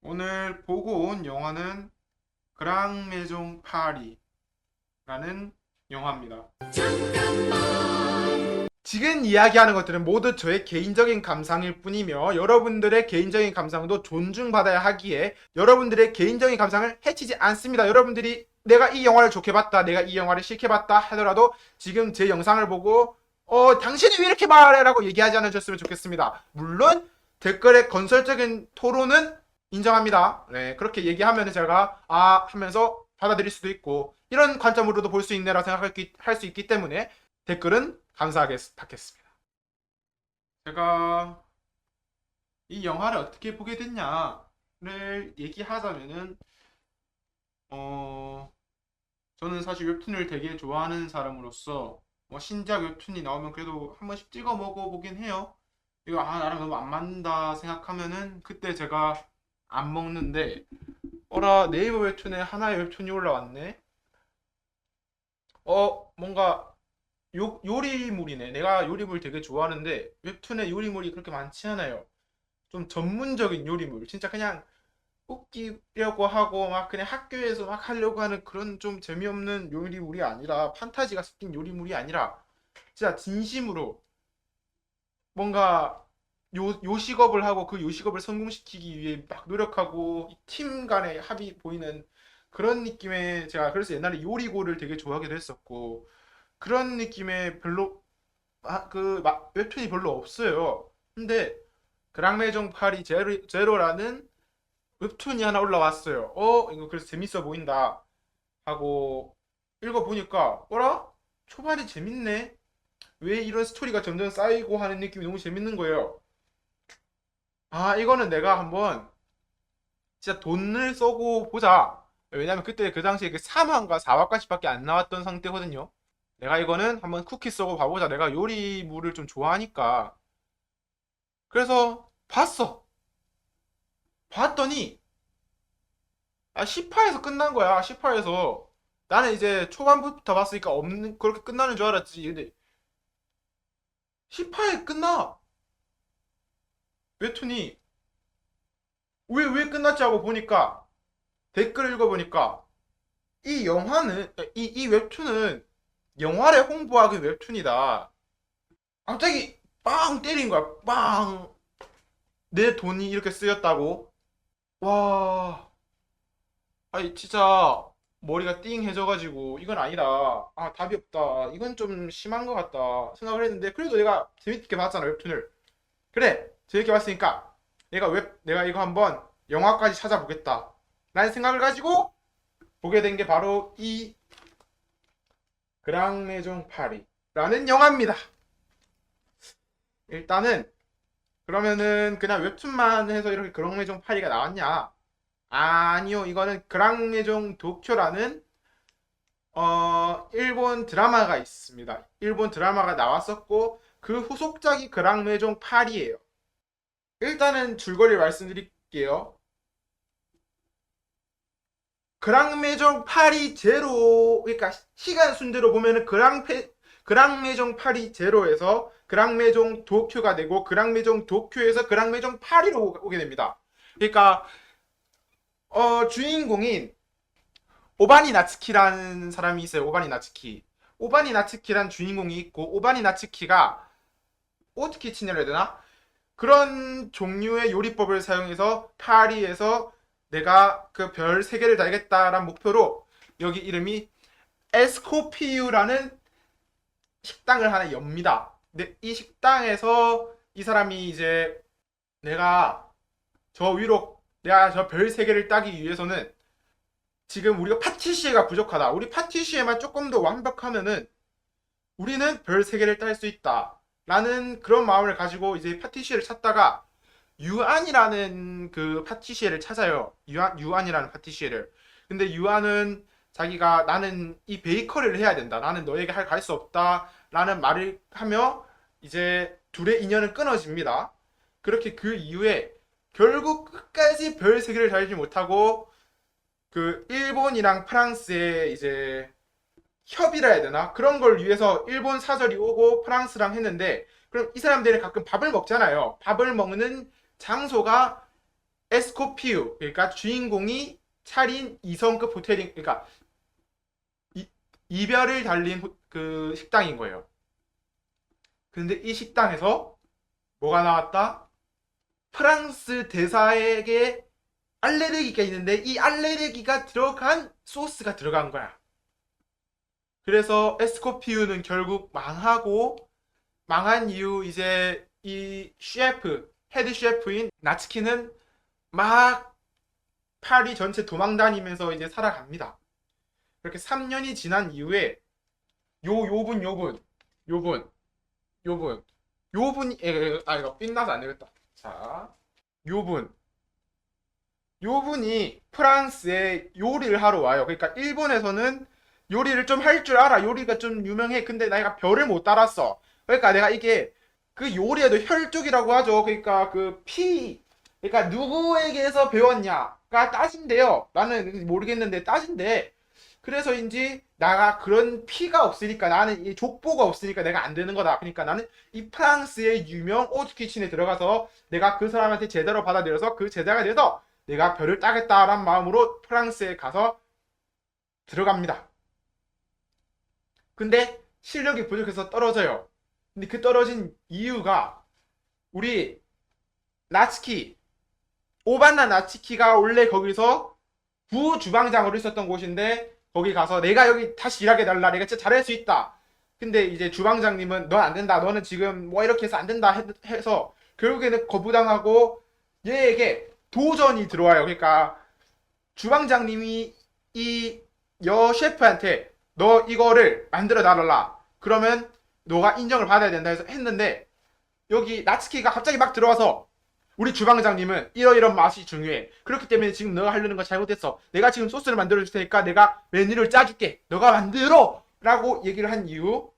오늘 보고 온 영화는 그랑메종 파리라는 영화입니다. 지금 이야기하는 것들은 모두 저의 개인적인 감상일 뿐이며 여러분들의 개인적인 감상도 존중받아야 하기에 여러분들의 개인적인 감상을 해치지 않습니다. 여러분들이 내가 이 영화를 좋게 봤다, 내가 이 영화를 싫게 봤다 하더라도 지금 제 영상을 보고 당신이 왜 이렇게 말해? 라고 얘기하지 않으셨으면 좋겠습니다. 물론 댓글에 건설적인 토론은 인정합니다. 네, 그렇게 얘기하면 제가 하면서 받아들일 수도 있고 이런 관점으로도 볼 수 있네라 생각할 수 있기 때문에 댓글은 감사하게 받겠습니다. 제가 이 영화를 어떻게 보게 됐냐를 얘기하자면은 어 저는 사실 웹툰을 되게 좋아하는 사람으로서 뭐 신작 웹툰이 나오면 그래도 한 번씩 찍어 먹어보긴 해요. 이거 나랑 너무 안 맞는다 생각하면은 그때 제가 안 먹는데 어라 네이버 웹툰에 하나의 웹툰이 올라왔네. 뭔가 요리물이네. 내가 요리물 되게 좋아하는데 웹툰에 요리물이 그렇게 많지 않아요. 좀 전문적인 요리물. 진짜 그냥 웃기려고 하고 막 그냥 학교에서 막 하려고 하는 그런 좀 재미없는 요리물이 아니라 판타지가 섞인 요리물이 아니라 진짜 진심으로 뭔가 요식업을 하고 그 요식업을 성공시키기 위해 막 노력하고 팀 간의 합이 보이는 그런 느낌의 제가 그래서 옛날에 요리고를 되게 좋아하기도 했었고 그런 느낌의 별로 웹툰이 별로 없어요. 근데 그랑메종 파리 제로라는 웹툰이 하나 올라왔어요. 이거 그래서 재밌어 보인다 하고 읽어보니까 어라? 초반이 재밌네. 왜 이런 스토리가 점점 쌓이고 하는 느낌이 너무 재밌는 거예요. 이거는 내가 한번 진짜 돈을 써고 보자. 왜냐면 그때 그 당시에 그 3화인가 4화까지밖에 안 나왔던 상태거든요. 내가 이거는 한번 쿠키 써고 봐보자. 내가 요리물을 좀 좋아하니까. 그래서 봤어. 봤더니 10화에서 끝난 거야. 10화에서. 나는 이제 초반부터 봤으니까 없는 그렇게 끝나는 줄 알았지. 근데 10화에 끝나. 웹툰이 왜 끝났지 하고 보니까 댓글 읽어보니까 이 웹툰은 영화를 홍보하기 웹툰이다. 갑자기 빵 때린 거야. 빵. 내 돈이 이렇게 쓰였다고. 와. 아니 진짜 머리가 띵해져가지고 이건 아니다. 답이 없다. 이건 좀 심한 것 같다 생각을 했는데 그래도 내가 재밌게 봤잖아 웹툰을. 그래 재밌게 봤으니까 내가 이거 한번 영화까지 찾아보겠다 라는 생각을 가지고 보게 된 게 바로 이 그랑메종 파리라는 영화입니다. 일단은 그러면은 그냥 웹툰만 해서 이렇게 그랑메종 파리가 나왔냐? 아니요, 이거는 그랑메종 도쿄라는 일본 드라마가 있습니다. 일본 드라마가 나왔었고 그 후속작이 그랑메종 파리예요. 일단은 줄거리 말씀드릴게요. 그랑메종 파리 제로, 그러니까 시간 순대로 보면은 그랑메종 파리 제로에서 그랑메종 도쿄가 되고 그랑메종 도쿄에서 그랑메종 파리로 오게 됩니다. 그러니까 주인공인 오바니 나츠키라는 사람이 있어요. 오바니 나츠키. 오바니 나츠키란 주인공이 있고 오바니 나츠키가 어떻게 친해야 되나? 그런 종류의 요리법을 사용해서 파리에서 내가 그 별 3개를 달겠다라는 목표로 여기 이름이 에스코피유라는 식당을 하나 엽니다. 근데 이 식당에서 이 사람이 이제 내가 내가 저 별 3개를 따기 위해서는 지금 우리가 파티시에가 부족하다. 우리 파티시에만 조금 더 완벽하면은 우리는 별 3개를 딸 수 있다. 라는 그런 마음을 가지고 이제 파티시에를 찾다가 유안이라는 그 파티시에를 찾아요. 유안이라는 파티시에를. 근데 유안은 자기가 나는 이 베이커리를 해야 된다. 나는 너에게 갈 수 없다. 라는 말을 하며 이제 둘의 인연은 끊어집니다. 그렇게 그 이후에 결국 끝까지 별 3개를 달지 못하고 그 일본이랑 프랑스의 이제 협의라 해야 되나? 그런 걸 위해서 일본 사절이 오고 프랑스랑 했는데 그럼 이 사람들이 가끔 밥을 먹잖아요. 밥을 먹는 장소가 에스코피우, 그러니까 주인공이 차린 2성급 호텔인, 그러니까 이별을 달린 그 식당인 거예요. 근데 이 식당에서 뭐가 나왔다? 프랑스 대사에게 알레르기가 있는데 이 알레르기가 들어간 소스가 들어간 거야. 그래서 에스코피우는 결국 망하고, 망한 이후 이제 이 셰프, 헤드 셰프인 나츠키는 막 파리 전체 도망다니면서 이제 살아갑니다. 그렇게 3년이 지난 이후에 요분 요분이 이거 삔나서 안 되겠다. 자, 요분 요분이 프랑스에 요리를 하러 와요. 그러니까 일본에서는 요리를 좀 할 줄 알아. 요리가 좀 유명해. 근데 내가 별을 못 따랐어. 그러니까 내가 이게 그 요리에도 혈족이라고 하죠. 그러니까 그러니까 누구에게서 배웠냐가 따진대요. 나는 모르겠는데 따진대. 그래서인지 나가 그런 피가 없으니까, 나는 이 족보가 없으니까 내가 안 되는 거다. 그러니까 나는 이 프랑스의 유명 오즈 키친에 들어가서 내가 그 사람한테 제대로 받아들여서 그 제자가 돼서 내가 별을 따겠다라는 마음으로 프랑스에 가서 들어갑니다. 근데 실력이 부족해서 떨어져요. 근데 그 떨어진 이유가 우리 나츠키, 오반나 나츠키가 원래 거기서 부주방장으로 있었던 곳인데 거기 가서 내가 여기 다시 일하게 달라. 내가 진짜 잘할 수 있다. 근데 이제 주방장님은 넌 안 된다. 너는 지금 뭐 이렇게 해서 안 된다 해서 결국에는 거부당하고 얘에게 도전이 들어와요. 그러니까 주방장님이 이 여 셰프한테 너 이거를 만들어 달라. 그러면 너가 인정을 받아야 된다 해서 했는데 여기 나츠키가 갑자기 막 들어와서 우리 주방장님은 이러이런 맛이 중요해. 그렇기 때문에 지금 너가 하려는 거 잘못했어. 내가 지금 소스를 만들어 줄 테니까 내가 메뉴를 짜줄게. 너가 만들어! 라고 얘기를 한 이후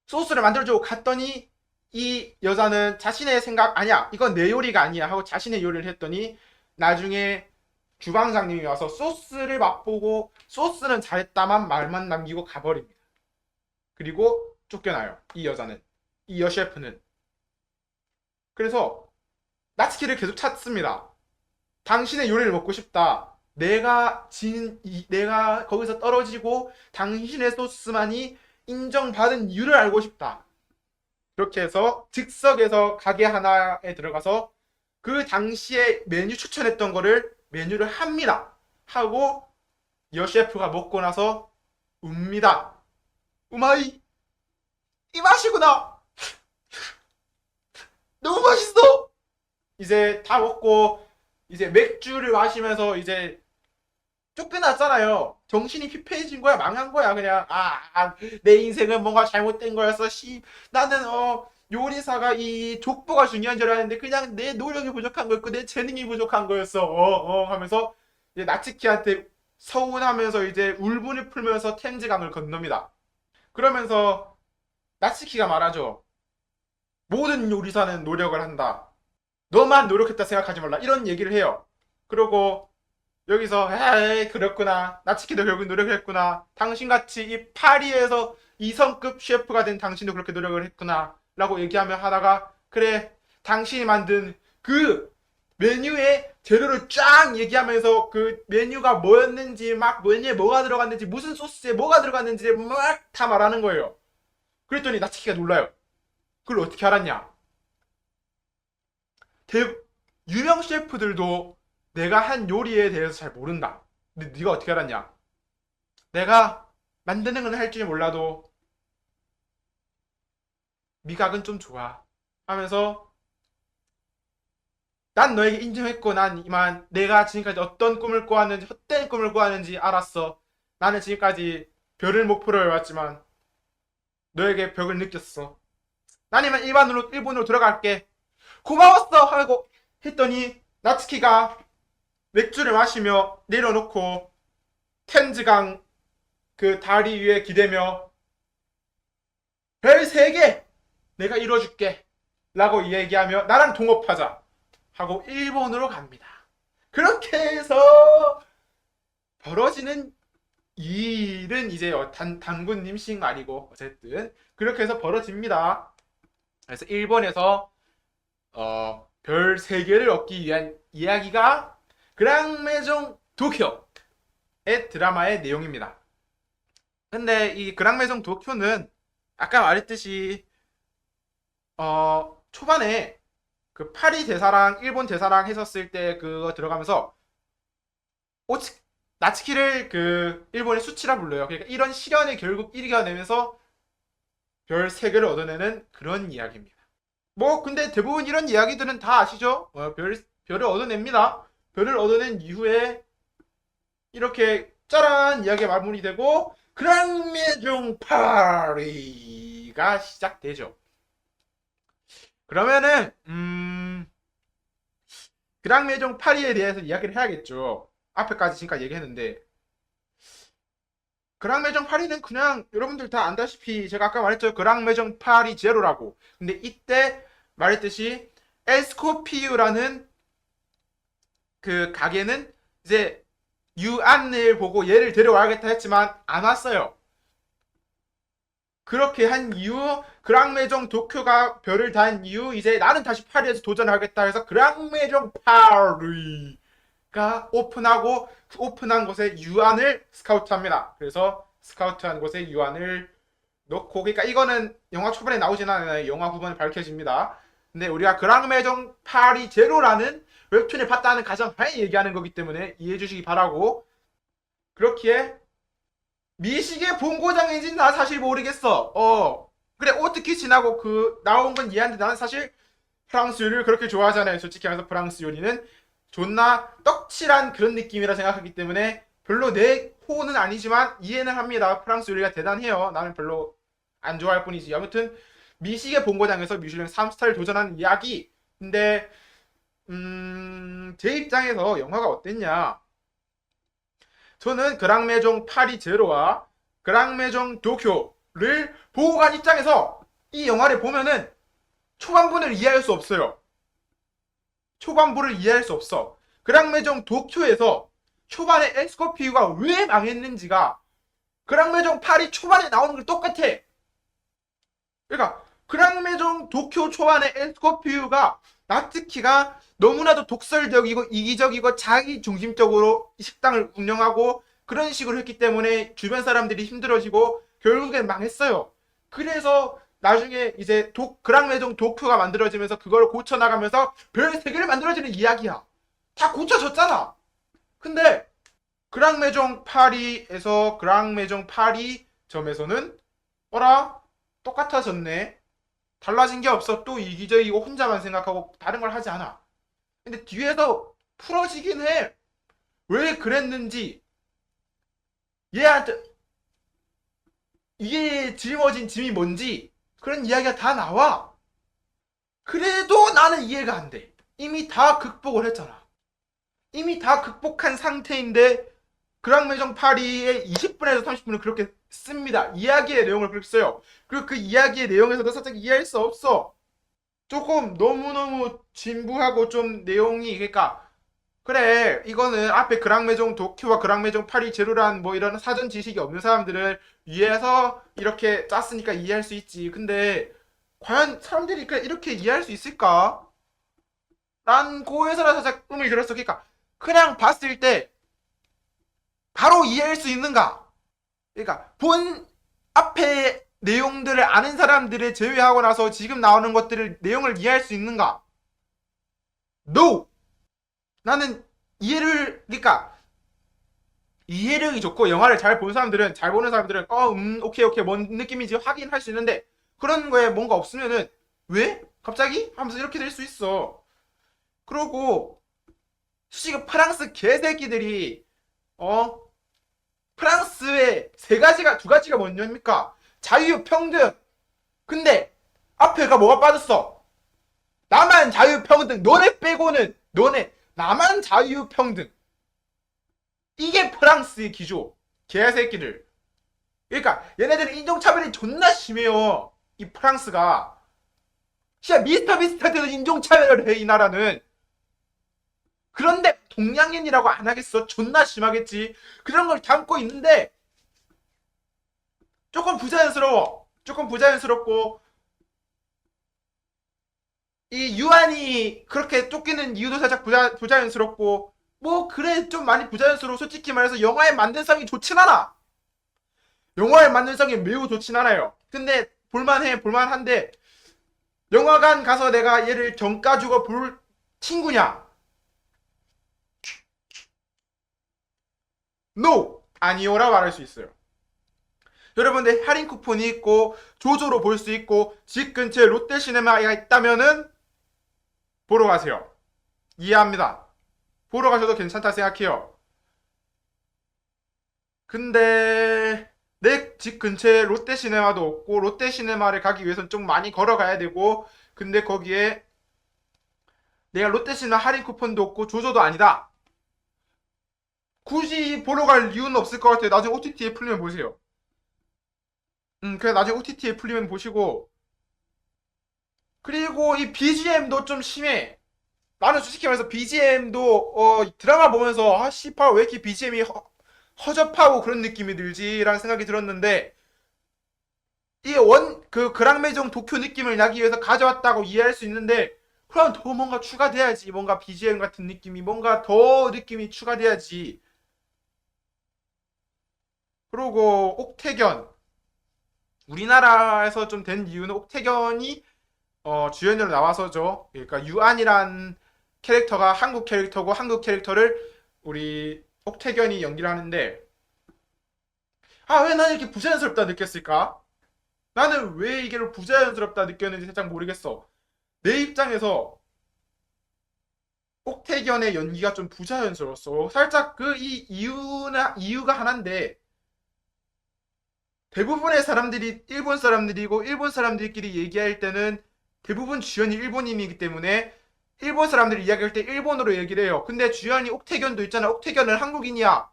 소스를 만들어주고 갔더니 이 여자는 자신의 생각, 아니야, 이건 내 요리가 아니야 하고 자신의 요리를 했더니 나중에 주방장님이 와서 소스를 맛보고 소스는 잘했다만 말만 남기고 가버립니다. 그리고 쫓겨나요. 이 여자는. 이 여셰프는. 그래서 나츠키를 계속 찾습니다. 당신의 요리를 먹고 싶다. 내가 거기서 떨어지고 당신의 소스만이 인정받은 이유를 알고 싶다. 그렇게 해서 즉석에서 가게 하나에 들어가서 그 당시에 메뉴 추천했던 거를 메뉴를 합니다. 하고 여셰프가 먹고 나서 웁니다. 우마이, 이 맛이구나. 너무 맛있어. 이제 다 먹고 이제 맥주를 마시면서 이제 쫓겨났잖아요. 정신이 피폐해진 거야. 망한 거야. 그냥 내 인생은 뭔가 잘못된 거였어. 나는 요리사가 이 족보가 중요한 줄 알았는데 그냥 내 노력이 부족한 거였고 내 재능이 부족한 거였어. 하면서 이제 나츠키한테 서운하면서 이제 울분을 풀면서 템즈강을 건넙니다. 그러면서 나츠키가 말하죠. 모든 요리사는 노력을 한다. 너만 노력했다 생각하지 말라. 이런 얘기를 해요. 그리고 여기서 에이 그렇구나. 나츠키도 결국 노력을 했구나. 당신같이 이 파리에서 2성급 셰프가 된 당신도 그렇게 노력을 했구나. 라고 얘기하며 하다가 그래 당신이 만든 그 메뉴의 재료를 쫙 얘기하면서 그 메뉴가 뭐였는지 막 메뉴에 뭐가 들어갔는지 무슨 소스에 뭐가 들어갔는지 막 다 말하는 거예요. 그랬더니 나츠키가 놀라요. 그걸 어떻게 알았냐? 유명 셰프들도 내가 한 요리에 대해서 잘 모른다. 근데 네가 어떻게 알았냐? 내가 만드는 건 할 줄 몰라도 미각은 좀 좋아. 하면서 난 너에게 인정했고 난 이만 내가 지금까지 어떤 꿈을 꾸었는지 헛된 꿈을 꾸었는지 알았어. 나는 지금까지 별을 목표로 해왔지만 너에게 벽을 느꼈어. 난 이만 일본으로 들어갈게. 고마웠어 하고 했더니 나츠키가 맥주를 마시며 내려놓고 텐즈강 그 다리 위에 기대며 별 3개 내가 이뤄줄게 라고 얘기하며 나랑 동업하자 하고 일본으로 갑니다. 그렇게 해서 벌어지는 일은 이제 단군 임신 아니고 어쨌든 그렇게 해서 벌어집니다. 그래서 일본에서 별 3개를 얻기 위한 이야기가 그랑메종 도쿄의 드라마의 내용입니다. 근데 이 그랑메종 도쿄는 아까 말했듯이 초반에 그 파리 대사랑 일본 대사랑 했었을 때 그거 들어가면서 오츠 나츠키를 그 일본의 수치라 불러요. 그러니까 이런 시련을 결국 이겨내면서 별 3개를 얻어내는 그런 이야기입니다. 뭐 근데 대부분 이런 이야기들은 다 아시죠? 별을 얻어냅니다. 별을 얻어낸 이후에 이렇게 짜란 이야기가 마무리되고 그랑메종 파리가 시작되죠. 그러면은 그랑메종 파리에 대해서 이야기를 해야겠죠. 앞에까지 지금까지 얘기했는데 그랑메정 파리는 그냥 여러분들 다 안다시피 제가 아까 말했죠. 그랑메정 파리 제로라고. 근데 이때 말했듯이 에스코피유라는 그 가게는 이제 유안을 보고 얘를 데려와야겠다 했지만 안 왔어요. 그렇게 한 이후 그랑메정 도쿄가 별을 단 이후 이제 나는 다시 파리에서 도전하겠다 해서 그랑메정 파리가 오픈하고 그 오픈한 곳에 유안을 스카우트합니다. 그래서 스카우트한 곳에 유안을 넣고 그러니까 이거는 영화 초반에 나오진 않아요. 영화 후반에 밝혀집니다. 근데 우리가 그랑메정 파리 제로라는 웹툰을 봤다는 가정하에 얘기하는 거기 때문에 이해해 주시기 바라고. 그렇기에 미식의 본고장인지 나 사실 모르겠어. 그래 어떻게 지나고 그 나온 건 이해하는데 나는 사실 프랑스 요리를 그렇게 좋아하잖아요. 솔직히 말해서 프랑스 요리는 존나 떡칠한 그런 느낌이라 생각하기 때문에 별로 내 호는 아니지만 이해는 합니다. 프랑스 요리가 대단해요. 나는 별로 안 좋아할 뿐이지. 아무튼 미식의 본고장에서 미슐랭 3스타를 도전하는 이야기. 근데 제 입장에서 영화가 어땠냐? 저는 그랑메종 파리 제로와 그랑메종 도쿄를 보고 간 입장에서 이 영화를 보면은 초반부를 이해할 수 없어요. 초반부를 이해할 수 없어. 그랑메종 도쿄에서 초반에 에스코피우가 왜 망했는지가 그랑메종 파리 초반에 나오는 게 똑같아. 그러니까 그랑메종 도쿄 초반에 에스코피우가 나츠키가 너무나도 독설적이고 이기적이고 자기 중심적으로 식당을 운영하고 그런 식으로 했기 때문에 주변 사람들이 힘들어지고 결국엔 망했어요. 그래서 나중에 이제 그랑메종 도쿄가 만들어지면서 그걸 고쳐나가면서 별 3개를 만들어지는 이야기야. 다 고쳐졌잖아. 근데 그랑메종 파리에서 그랑메종 파리 점에서는 어라? 똑같아졌네. 달라진 게 없어. 또 이기적이고 혼자만 생각하고 다른 걸 하지 않아. 근데 뒤에서 풀어지긴 해. 왜 그랬는지 얘한테 이게 짊어진 짐이 뭔지 그런 이야기가 다 나와. 그래도 나는 이해가 안 돼. 이미 다 극복을 했잖아. 이미 다 극복한 상태인데 그랑메정 파리의 20분에서 30분을 그렇게 씁니다. 이야기의 내용을 그렇게 써요. 그리고 그 이야기의 내용에서도 살짝 이해할 수 없어. 조금 너무너무 진부하고 좀 내용이 그러니까 그래 이거는 앞에 그랑메종 도쿄와 그랑메종 파리 제로란 뭐 이런 사전 지식이 없는 사람들을 위해서 이렇게 짰으니까 이해할 수 있지. 근데 과연 사람들이 이렇게 이해할 수 있을까? 난 고에서라 살짝 꿈을 들었어. 그러니까 그냥 봤을 때 바로 이해할 수 있는가? 그러니까 본 앞에 내용들을 아는 사람들을 제외하고 나서 지금 나오는 것들을 내용을 이해할 수 있는가? No! 나는 그러니까 이해력이 좋고 영화를 잘 본 사람들은 잘 보는 사람들은 오케이 뭔 느낌인지 확인할 수 있는데 그런 거에 뭔가 없으면은 왜? 갑자기? 하면서 이렇게 될 수 있어. 그러고 솔직히 프랑스 개새끼들이 프랑스의 두 가지가 뭐냐입니까? 자유, 평등. 근데 앞에가 뭐가 빠졌어? 나만 자유, 평등. 너네 빼고는 나만 자유, 평등. 이게 프랑스의 기조. 개새끼들. 그러니까 얘네들은 인종차별이 존나 심해요. 이 프랑스가. 진짜 미스터 비슷한데도 인종차별을 해, 이 나라는. 그런데 동양인이라고 안 하겠어? 존나 심하겠지. 그런 걸 담고 있는데 조금 부자연스러워. 조금 부자연스럽고 이 유한이 그렇게 쫓기는 이유도 살짝 부자연스럽고 뭐 그래 좀 많이 부자연스러워. 솔직히 말해서 영화의 만듦성이 좋진 않아. 영화의 만듦성이 매우 좋진 않아요. 근데 볼만한데 영화관 가서 내가 얘를 정가 주고 볼 친구냐? NO! 아니오라 말할 수 있어요. 여러분들 할인 쿠폰이 있고 조조로 볼 수 있고 집 근처에 롯데시네마가 있다면은 보러 가세요. 이해합니다. 보러 가셔도 괜찮다 생각해요. 근데 내 집 근처에 롯데시네마도 없고 롯데시네마를 가기 위해서는 좀 많이 걸어가야 되고 근데 거기에 내가 롯데시네마 할인 쿠폰도 없고 조조도 아니다. 굳이 보러 갈 이유는 없을 것 같아요. 나중에 OTT에 풀리면 보세요. 그래 나중에 OTT에 풀리면 보시고 그리고 이 BGM도 좀 심해. 나는 솔직히 말해서 BGM도 드라마 보면서 아 씨발 왜 이렇게 BGM이 허접하고 그런 느낌이 들지라는 생각이 들었는데 이 그 그랑메종 도쿄 느낌을 나기 위해서 가져왔다고 이해할 수 있는데 그럼 더 뭔가 추가돼야지. 뭔가 BGM 같은 느낌이 뭔가 더 느낌이 추가돼야지. 그리고 옥태견 우리나라에서 좀 된 이유는 옥태견이 주연으로 나와서죠. 그러니까 유안이란 캐릭터가 한국 캐릭터고 한국 캐릭터를 우리 옥태견이 연기를 하는데 아 왜 나는 이렇게 부자연스럽다 느꼈을까? 나는 왜 이게 부자연스럽다 느꼈는지 살짝 모르겠어. 내 입장에서 옥태견의 연기가 좀 부자연스러웠어. 살짝 그 이유가 하나인데 대부분의 사람들이 일본 사람들이고 일본 사람들끼리 얘기할 때는 대부분 주연이 일본인이기 때문에 일본 사람들이 이야기할 때 일본어로 얘기를 해요. 근데 주연이 옥태견도 있잖아. 옥태견은 한국인이야.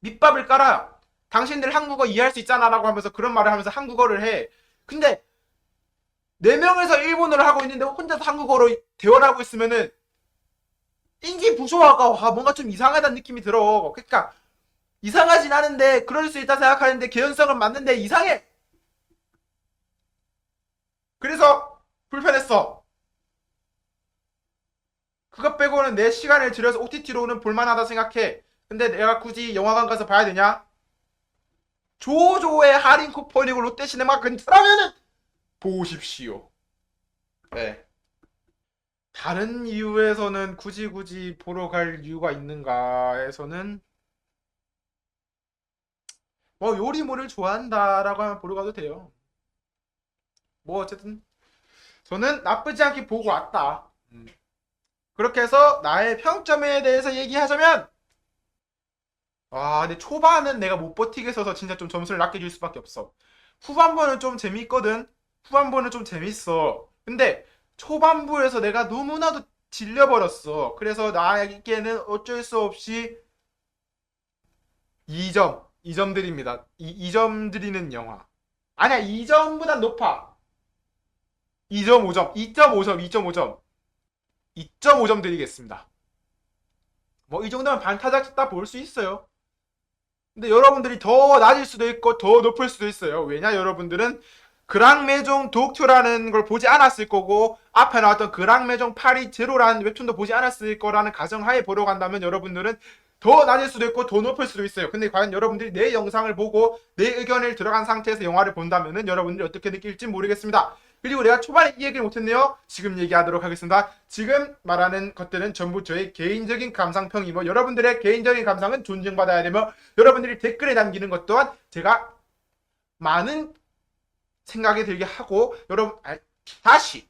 밑밥을 깔아. 당신들 한국어 이해할 수 있잖아 라고 하면서 그런 말을 하면서 한국어를 해. 근데 4명에서 일본어를 하고 있는데 혼자서 한국어로 대화를 하고 있으면은 인지 부조화가 뭔가 좀 이상하다는 느낌이 들어. 그러니까 이상하진 않은데 그럴 수 있다 생각하는데 개연성은 맞는데 이상해. 그래서 불편했어. 그것 빼고는 내 시간을 들여서 OTT로는 볼만하다 생각해. 근데 내가 굳이 영화관 가서 봐야 되냐? 조조의 할인 쿠폰이고 롯데시네마 근처라면은 보십시오. 네. 다른 이유에서는 굳이 보러 갈 이유가 있는가에서는 뭐 요리물을 좋아한다라고 하면 보러 가도 돼요. 뭐 어쨌든 저는 나쁘지 않게 보고 왔다. 그렇게 해서 나의 평점에 대해서 얘기하자면 근데 초반은 내가 못 버티겠어서 진짜 좀 점수를 낮게 줄 수밖에 없어. 후반부는 좀 재밌거든. 후반부는 좀 재밌어. 근데 초반부에서 내가 너무나도 질려버렸어. 그래서 나에게는 어쩔 수 없이 2점 드립니다. 2점 드리는 영화. 아니야, 2점보단 높아. 2.5점, 2.5점, 2.5점. 2.5점 드리겠습니다. 뭐 이 정도면 반타작 찍다 볼 수 있어요. 근데 여러분들이 더 낮을 수도 있고 더 높을 수도 있어요. 왜냐 여러분들은 그랑메종 도쿄라는 걸 보지 않았을 거고 앞에 나왔던 그랑메종 파리 제로라는 웹툰도 보지 않았을 거라는 가정하에 보러 간다면 여러분들은 더 낮을 수도 있고 더 높을 수도 있어요. 근데 과연 여러분들이 내 영상을 보고 내 의견을 들어간 상태에서 영화를 본다면은 여러분들이 어떻게 느낄지 모르겠습니다. 그리고 내가 초반에 이 얘기를 못했네요. 지금 얘기하도록 하겠습니다. 지금 말하는 것들은 전부 저의 개인적인 감상평이며 여러분들의 개인적인 감상은 존중받아야 되며 여러분들이 댓글에 남기는 것 또한 제가 많은 생각이 들게 하고 여러분 다시